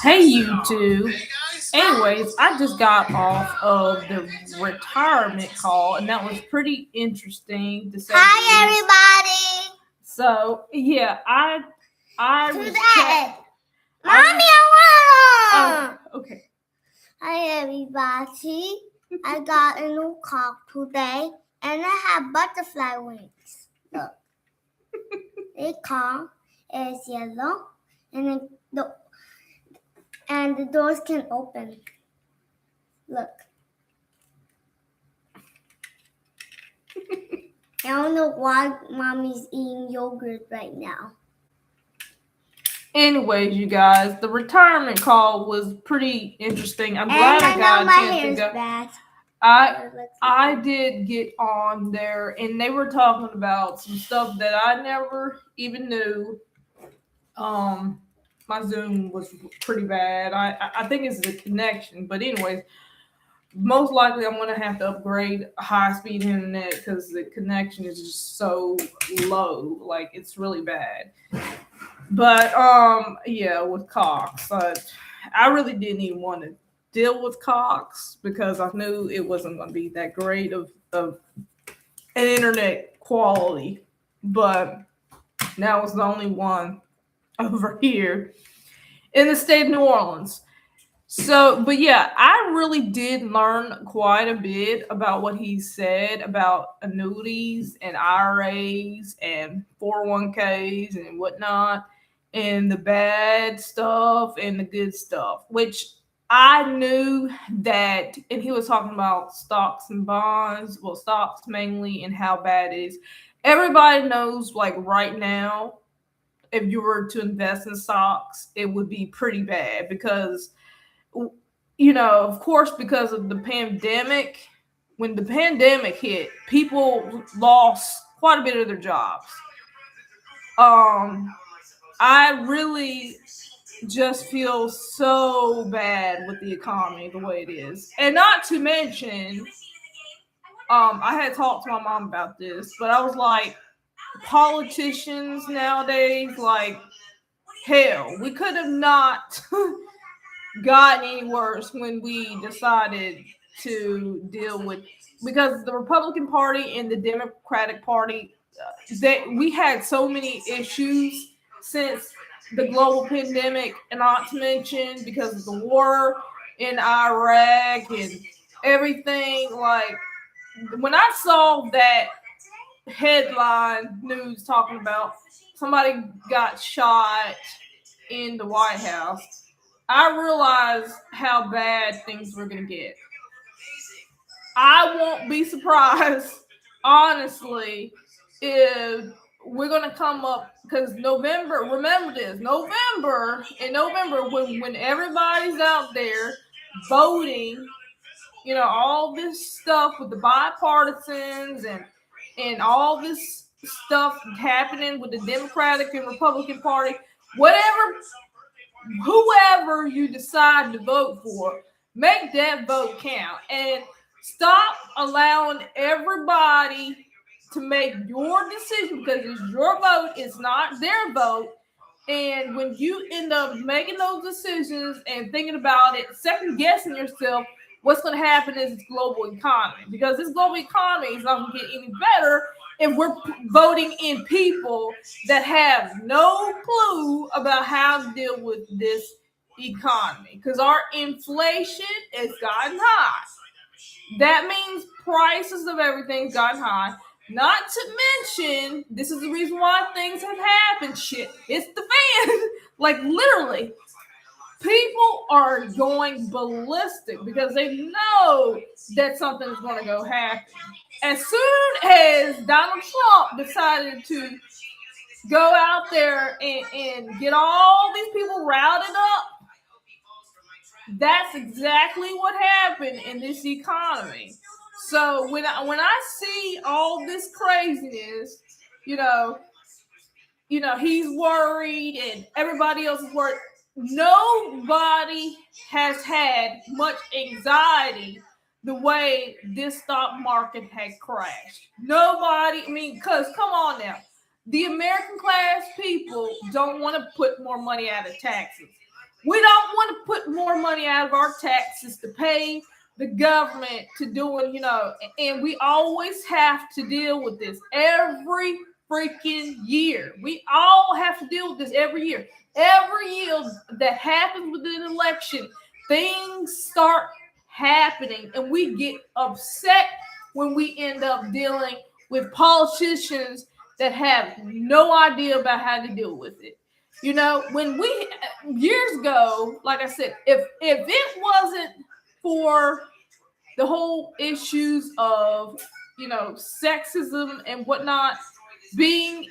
Hey, you two. Anyways, I just got off of the retirement call, and that was pretty interesting to say the Hi, least. everybody. So yeah, I was Today, I Mommy, I want. okay. Hi, everybody. I got a new cock today, and I have butterfly wings. Look, the cock is yellow, and the doors can open. Look. I don't know why Mommy's eating yogurt right now. Anyways, you guys, the retirement call was pretty interesting. I'm glad I got a chance to go. Bad. I did get on there, and they were talking about some stuff that I never even knew. My Zoom was pretty bad. I think it's the connection, but anyways, most likely I'm gonna have to upgrade high speed internet because the connection is just so low. Like it's really bad. But yeah, with Cox, I really didn't even want to deal with Cox because I knew it wasn't going to be that great of an internet quality. But now it's the only one over here in the state of New Orleans. So, but yeah, I really did learn quite a bit about what he said about annuities and IRAs and 401ks and whatnot, and the bad stuff and the good stuff, which I knew that. And he was talking about stocks and bonds, well, stocks mainly, and how bad it is. Everybody knows, like right now, if you were to invest in stocks, it would be pretty bad because of course, because of the pandemic, when the pandemic hit, people lost quite a bit of their jobs. I really just feel so bad with the economy the way it is. And not to mention, I had talked to my mom about this, but I was like, politicians nowadays, like, hell, we could have not gotten any worse when we decided to deal with, because the Republican Party and the Democratic Party, we had so many issues since the global pandemic, and not to mention because of the war in Iraq and everything. Like when I saw that headline news talking about somebody got shot in the White House, I realized how bad things were going to get. I won't be surprised, honestly, if we're going to come up, because November, remember this, in November, when everybody's out there voting, all this stuff with the bipartisans and all this stuff happening with the Democratic and Republican Party, whoever you decide to vote for, make that vote count and stop allowing everybody to make your decision because it's your vote, it's not their vote. And when you end up making those decisions and thinking about it, second guessing yourself, what's going to happen is this global economy, because this global economy is not going to get any better if we're voting in people that have no clue about how to deal with this economy, because our inflation has gotten high. That means prices of everything's gotten high. Not to mention, this is the reason why things have happened. Shit, it's the fan. Like literally, people are going ballistic because they know that something's going to go happen. As soon as Donald Trump decided to go out there and get all these people routed up, that's exactly what happened in this economy. So when I see all this craziness, he's worried and everybody else is worried. Nobody has had much anxiety the way this stock market had crashed. Nobody, because come on now, the American class people don't want to put more money out of taxes. We don't want to put more money out of our taxes to pay the government to do it, and we always have to deal with this every freaking year. We all have to deal with this every year. Every year that happens with an election, things start happening, and we get upset when we end up dealing with politicians that have no idea about how to deal with it. When we years ago, like I said, if it wasn't for the whole issues of sexism and whatnot being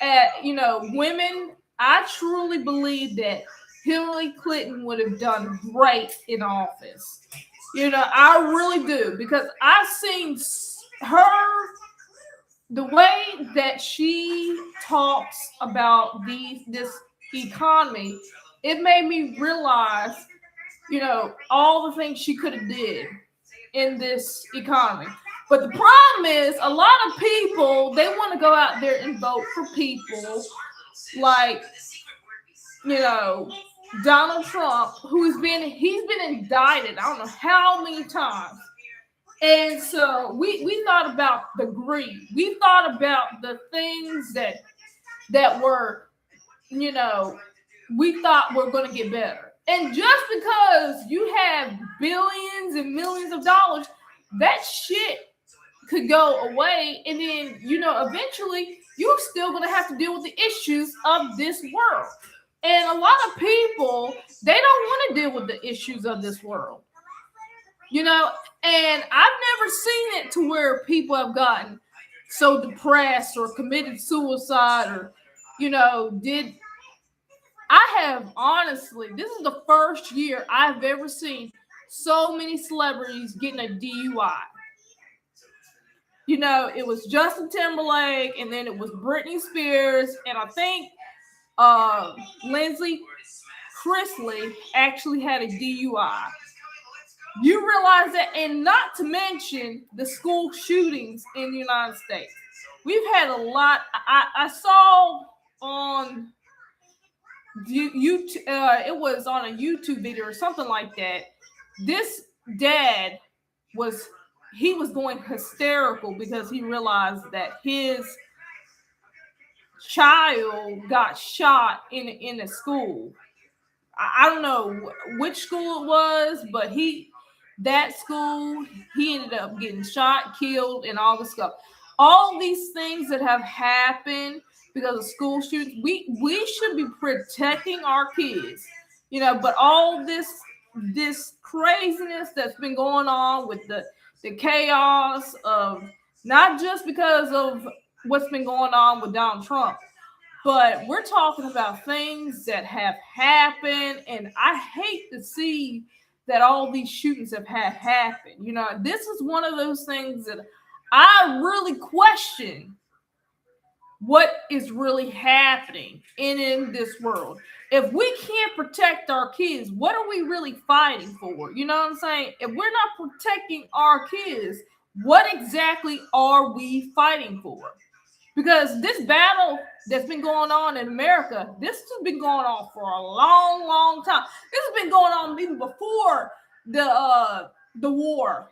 at women, I truly believe that Hillary Clinton would have done great in office. I really do, because I've seen her, the way that she talks about this economy. It made me realize, all the things she could have did in this economy. But the problem is, a lot of people, they want to go out there and vote for people like, Donald Trump, he's been indicted, I don't know how many times. And so we thought about the greed. We thought about the things that were, we thought were going to get better. And just because you have billions and millions of dollars, that shit could go away. And then, eventually you're still going to have to deal with the issues of this world. And a lot of people, they don't want to deal with the issues of this world. And I've never seen it to where people have gotten so depressed or committed suicide or, I have, honestly, this is the first year I've ever seen so many celebrities getting a DUI. It was Justin Timberlake, and then it was Britney Spears, and I think Lindsay Chrisley actually had a DUI. You realize that, and not to mention the school shootings in the United States. We've had a lot. I saw on YouTube, it was on a YouTube video or something like that. This dad was going hysterical because he realized that his child got shot in a school. I don't know which school it was, but that school, he ended up getting shot, killed, and all this stuff. All these things that have happened because of school shootings, we should be protecting our kids, but all this craziness that's been going on with the chaos of, not just because of what's been going on with Donald Trump, but we're talking about things that have happened, and I hate to see that all these shootings have happened. This is one of those things that I really question what is really happening in this world. If we can't protect our kids, what are we really fighting for? You know what I'm saying? If we're not protecting our kids, what exactly are we fighting for? Because this battle that's been going on in America, this has been going on for a long, long time. This has been going on even before the war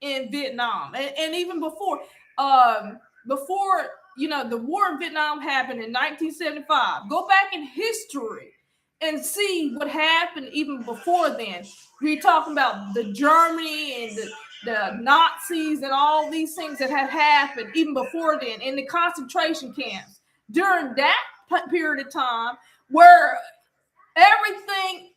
in Vietnam, and even before the war in Vietnam happened in 1975. Go back in history and see what happened even before then. We're talking about the Germany and the Nazis and all these things that have happened even before then, in the concentration camps during that period of time, where everything,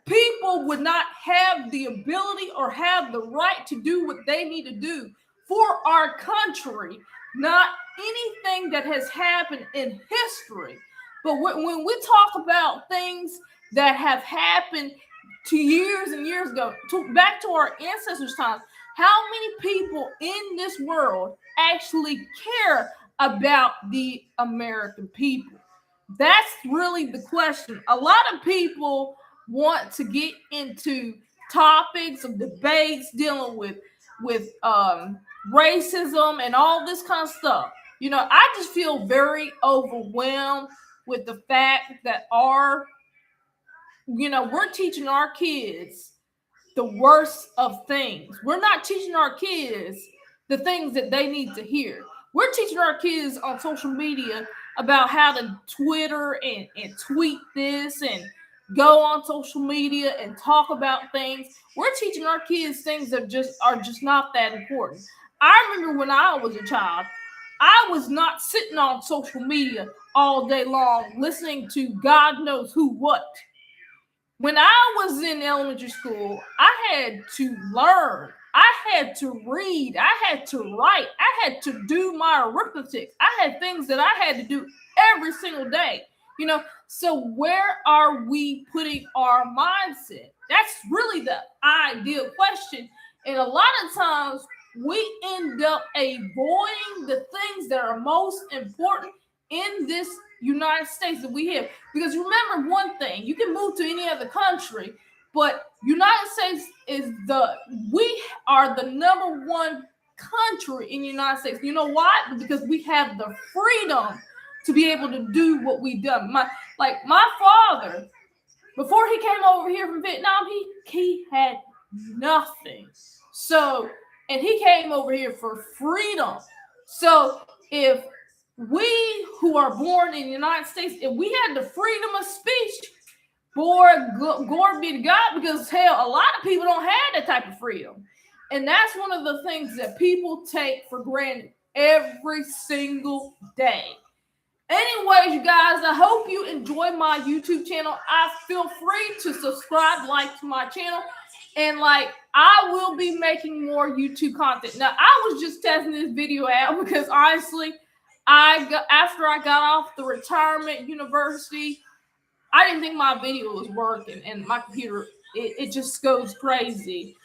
people would not have the ability or have the right to do what they need to do for our country, not anything that has happened in history. But when we talk about things that have happened to years and years ago, back to our ancestors' time, how many people in this world actually care about the American people? That's really the question. A lot of people want to get into topics of debates dealing with racism and all this kind of stuff. I just feel very overwhelmed with the fact that our we're teaching our kids the worst of things. We're not teaching our kids the things that they need to hear. We're teaching our kids on social media about how to Twitter and tweet this and go on social media and talk about things. We're teaching our kids things that are just not that important. I remember when I was a child, I was not sitting on social media all day long listening to God knows who what. When I was in elementary school, I had to learn. I had to read. I had to write. I had to do my arithmetic. I had things that I had to do every single day. So where are we putting our mindset? That's really the ideal question. And a lot of times we end up avoiding the things that are most important in this United States that we have. Because remember one thing, you can move to any other country, but United States we are the number one country in the United States. You know why? Because we have the freedom to be able to do what we've done. My father, before he came over here from Vietnam, he had nothing. So, and he came over here for freedom. So if we who are born in the United States, if we had the freedom of speech, boy, glory be to God, because hell, a lot of people don't have that type of freedom. And that's one of the things that people take for granted every single day. Anyways, you guys, I hope you enjoy my YouTube channel. I feel free to subscribe, like to my channel, and I will be making more YouTube content. Now, I was just testing this video out because honestly, after I got off the retirement university, I didn't think my video was working, and my computer it just goes crazy.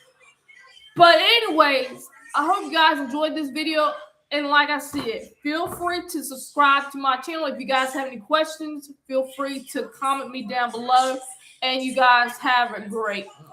But anyways, I hope you guys enjoyed this video. And like I said, feel free to subscribe to my channel. If you guys have any questions, feel free to comment me down below. And you guys have a great one.